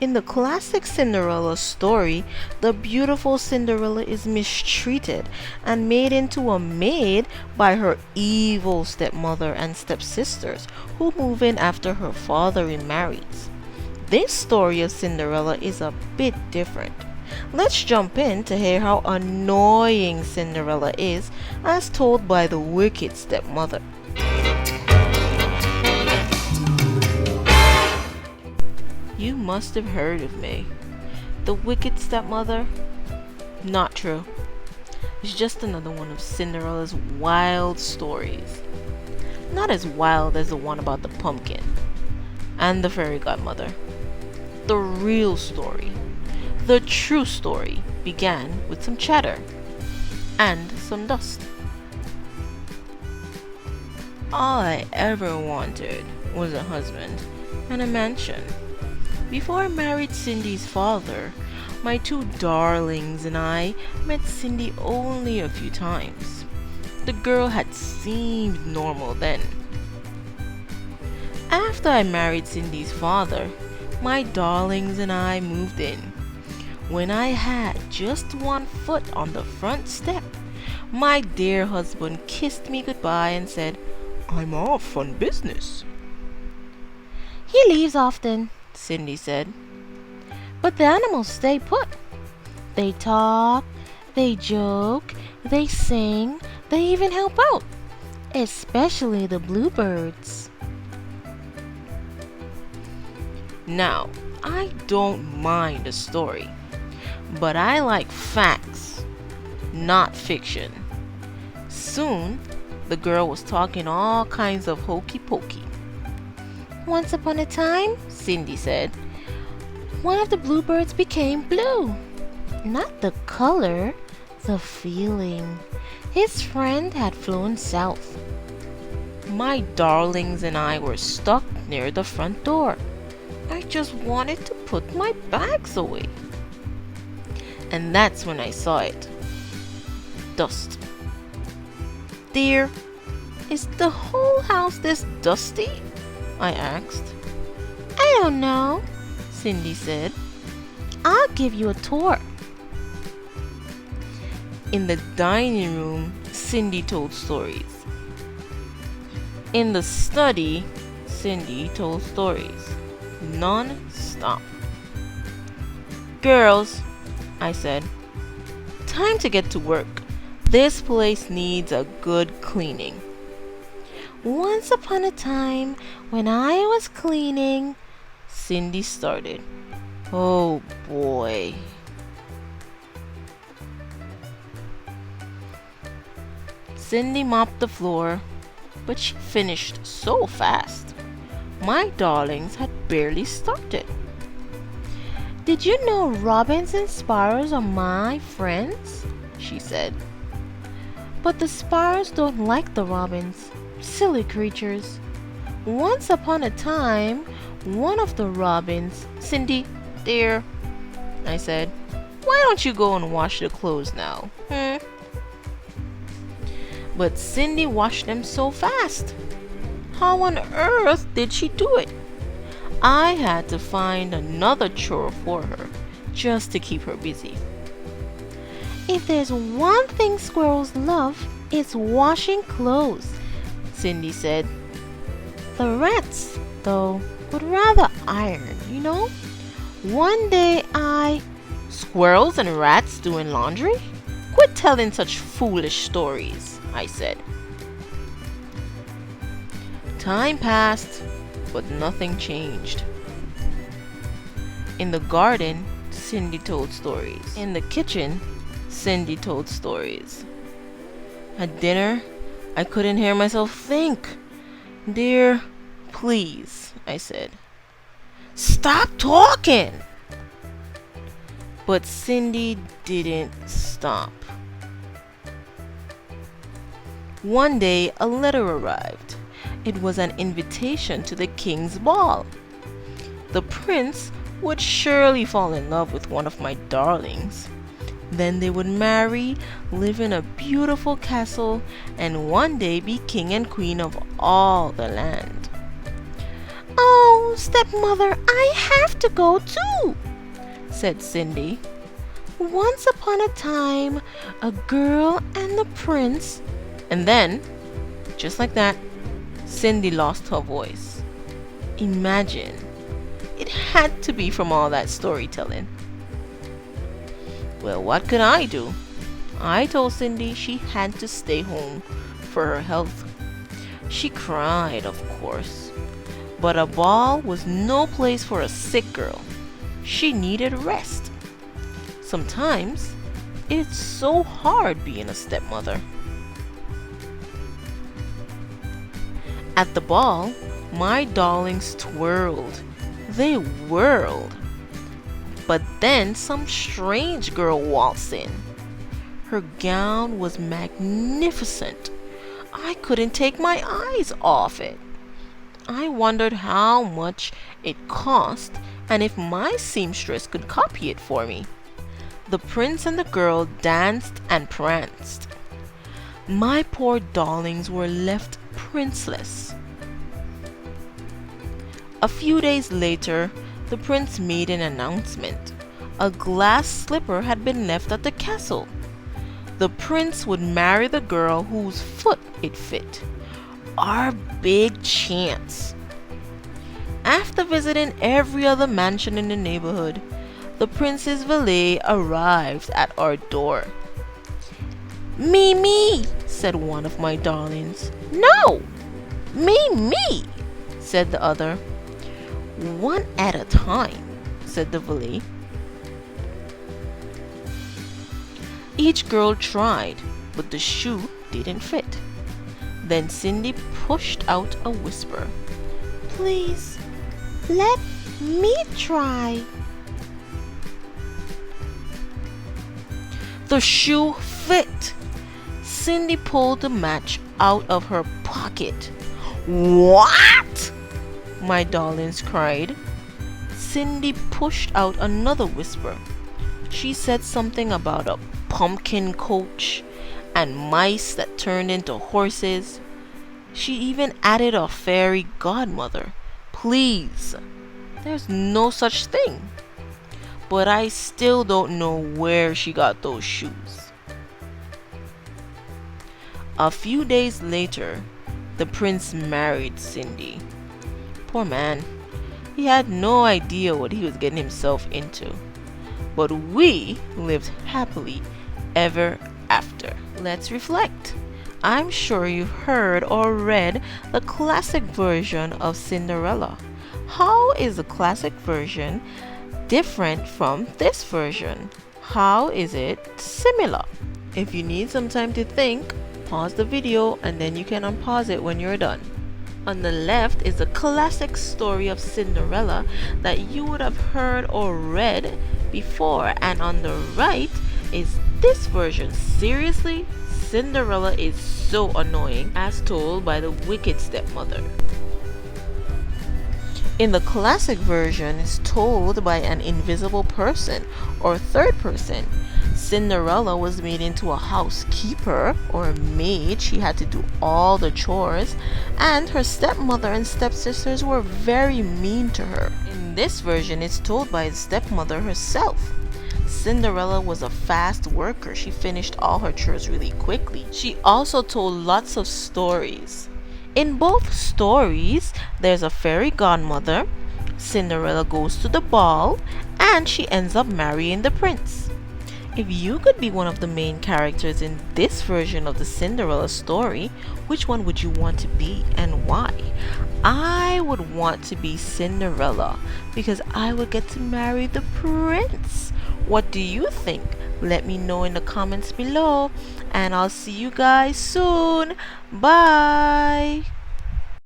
In the classic Cinderella story, the beautiful Cinderella is mistreated and made into a maid by her evil stepmother and stepsisters who move in after her father remarries. This story of Cinderella is a bit different. Let's jump in to hear how annoying Cinderella is as told by the wicked stepmother. You must have heard of me. The wicked stepmother? Not true. It's just another one of Cinderella's wild stories. Not as wild as the one about the pumpkin and the fairy godmother. The real story, the true story, began with some chatter and some dust. All I ever wanted was a husband and a mansion. Before I married Cindy's father, my two darlings and I met Cindy only a few times. The girl had seemed normal then. After I married Cindy's father, my darlings and I moved in. When I had just one foot on the front step, my dear husband kissed me goodbye and said, "I'm off on business." "He leaves often," Cindy said, "but the animals stay put. They talk, they joke, they sing, they even help out, especially the bluebirds." Now, I don't mind a story, but I like facts, not fiction. Soon, the girl was talking all kinds of hokey pokey. "Once upon a time," Cindy said, "one of the bluebirds became blue. Not the color, the feeling. His friend had flown south." My darlings and I were stuck near the front door. I just wanted to put my bags away. And that's when I saw it. Dust. "Dear, is the whole house this dusty?" I asked. "I don't know," Cindy said. "I'll give you a tour." In the dining room, Cindy told stories. In the study, Cindy told stories. Non-stop. "Girls," I said, "time to get to work. This place needs a good cleaning." "Once upon a time, when I was cleaning," Cindy started. Oh boy. Cindy mopped the floor, but she finished so fast. My darlings had barely started. "Did you know robins and sparrows are my friends?" she said. "But the sparrows don't like the robins. Silly creatures. Once upon a time, one of the robins—" "Cindy, dear," I said, "why don't you go and wash the clothes now? But Cindy washed them so fast. How on earth did she do it? I had to find another chore for her just to keep her busy. "If there's one thing squirrels love, it's washing clothes," Cindy said. "The rats, though, would rather iron, you know. One day Squirrels and rats doing laundry? Quit telling such foolish stories," I said. Time passed, but nothing changed. In the garden, Cindy told stories. In the kitchen, Cindy told stories. At dinner, I couldn't hear myself think. "Dear, please," I said. "Stop talking!" But Cindy didn't stop. One day, a letter arrived. It was an invitation to the king's ball. The prince would surely fall in love with one of my darlings. Then they would marry, live in a beautiful castle, and one day be king and queen of all the land. "Oh, Oh, stepmother, I have to go too, said Cindy. Once upon a time, a girl and the prince. And then, just like that, Cindy lost her voice. Imagine, it had to be from all that storytelling. Well, what could I do? I told Cindy she had to stay home for her health. She cried, of course, but a ball was no place for a sick girl. She needed rest. Sometimes it's so hard being a stepmother. At the ball, my darlings twirled. They whirled. But then some strange girl waltzed in. Her gown was magnificent. I couldn't take my eyes off it. I wondered how much it cost and if my seamstress could copy it for me. The prince and the girl danced and pranced. My poor darlings were left princeless. A few days later, the prince made an announcement. A glass slipper had been left at the castle. The prince would marry the girl whose foot it fit. Our big chance. After visiting every other mansion in the neighborhood, the prince's valet arrived at our door. Me, said one of my darlings. no, Me, said the other. One at a time, said the valet. Each girl tried, but the shoe didn't fit. Then Cindy pushed out a whisper. please, let me try. The shoe fit. Cindy pulled the match out of her pocket. What? My darlings cried. Cindy pushed out another whisper. She said something about a pumpkin coach and mice that turned into horses. She even added a fairy godmother. Please, there's no such thing. But I still don't know where she got those shoes. A few days later, the prince married Cindy. Poor man, he had no idea what he was getting himself into. But we lived happily ever after. Let's reflect. I'm sure you've heard or read the classic version of Cinderella. How is the classic version different from this version? How is it similar? If you need some time to think, pause the video and then you can unpause it when you're done. On the left is the classic story of Cinderella that you would have heard or read before, and on the right is this version. Seriously, Cinderella is so annoying as told by the wicked stepmother. In the classic version, it's told by an invisible person or third person. Cinderella was made into a housekeeper or a maid. She had to do all the chores, and her stepmother and stepsisters were very mean to her. In this version, it's told by the stepmother herself. Cinderella was a fast worker. She finished all her chores really quickly. She also told lots of stories. In both stories, there's a fairy godmother. Cinderella goes to the ball and she ends up marrying the prince. If you could be one of the main characters in this version of the Cinderella story, which one would you want to be and why? I would want to be Cinderella because I would get to marry the prince. What do you think? Let me know in the comments below, and I'll see you guys soon. Bye.